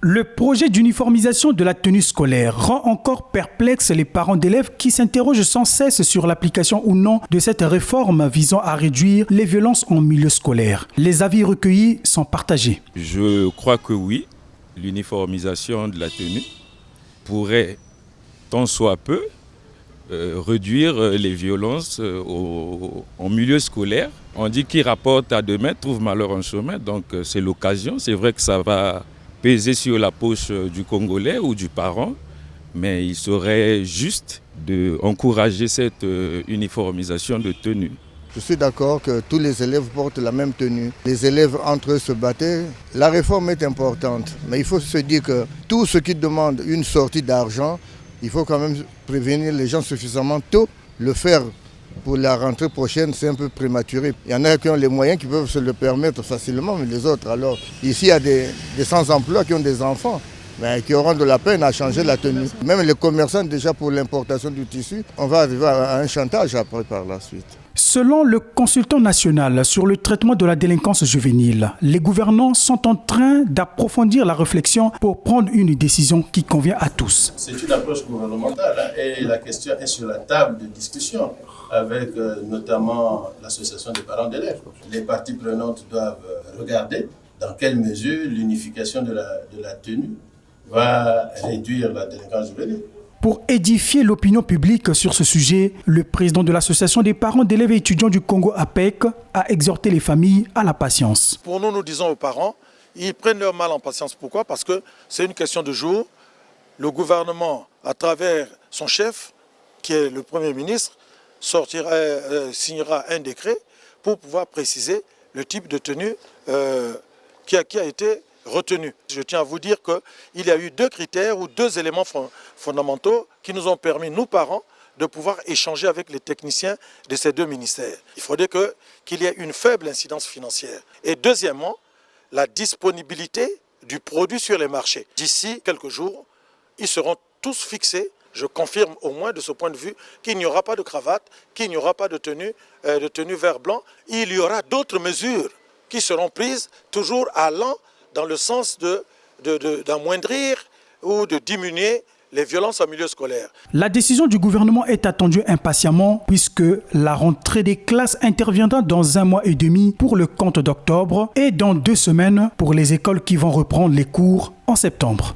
Le projet d'uniformisation de la tenue scolaire rend encore perplexes les parents d'élèves qui s'interrogent sans cesse sur l'application ou non de cette réforme visant à réduire les violences en milieu scolaire. Les avis recueillis sont partagés. Je crois que oui, l'uniformisation de la tenue pourrait, tant soit peu, réduire les violences en milieu scolaire. On dit qui rapporte à 2 mètres trouve malheur en chemin, donc c'est l'occasion. C'est vrai que ça va peser sur la poche du Congolais ou du parent, mais il serait juste d'encourager cette uniformisation de tenue. Je suis d'accord que tous les élèves portent la même tenue. Les élèves entre eux se battaient. La réforme est importante, mais il faut se dire que tout ce qui demande une sortie d'argent, il faut quand même prévenir les gens suffisamment tôt. Le faire pour la rentrée prochaine, c'est un peu prématuré. Il y en a qui ont les moyens qui peuvent se le permettre facilement, mais les autres, alors ici il y a des sans-emploi qui ont des enfants, mais qui auront de la peine à changer la tenue. Même les commerçants, déjà pour l'importation du tissu, on va arriver à un chantage après par la suite. Selon le consultant national sur le traitement de la délinquance juvénile, les gouvernants sont en train d'approfondir la réflexion pour prendre une décision qui convient à tous. C'est une approche gouvernementale et la question est sur la table de discussion avec notamment l'association des parents d'élèves. Les parties prenantes doivent regarder dans quelle mesure l'unification de la tenue va réduire la délinquance juvénile. Pour édifier l'opinion publique sur ce sujet, le président de l'association des parents d'élèves et étudiants du Congo APEC a exhorté les familles à la patience. Pour nous, nous disons aux parents, ils prennent leur mal en patience. Pourquoi? Parce que c'est une question de jour. Le gouvernement, à travers son chef, qui est le Premier ministre, signera un décret pour pouvoir préciser le type de tenue qui a été retenu. Je tiens à vous dire qu'il y a eu 2 critères ou 2 éléments fondamentaux qui nous ont permis, nous parents, de pouvoir échanger avec les techniciens de ces 2 ministères. Il faudrait qu'il y ait une faible incidence financière. Et deuxièmement, la disponibilité du produit sur les marchés. D'ici quelques jours, ils seront tous fixés. Je confirme au moins de ce point de vue qu'il n'y aura pas de cravate, qu'il n'y aura pas de tenue vert blanc. Il y aura d'autres mesures qui seront prises, toujours allant dans le sens d'amoindrir ou de diminuer les violences en milieu scolaire. La décision du gouvernement est attendue impatiemment puisque la rentrée des classes interviendra dans 1 mois et demi pour le compte d'octobre et dans 2 semaines pour les écoles qui vont reprendre les cours en septembre.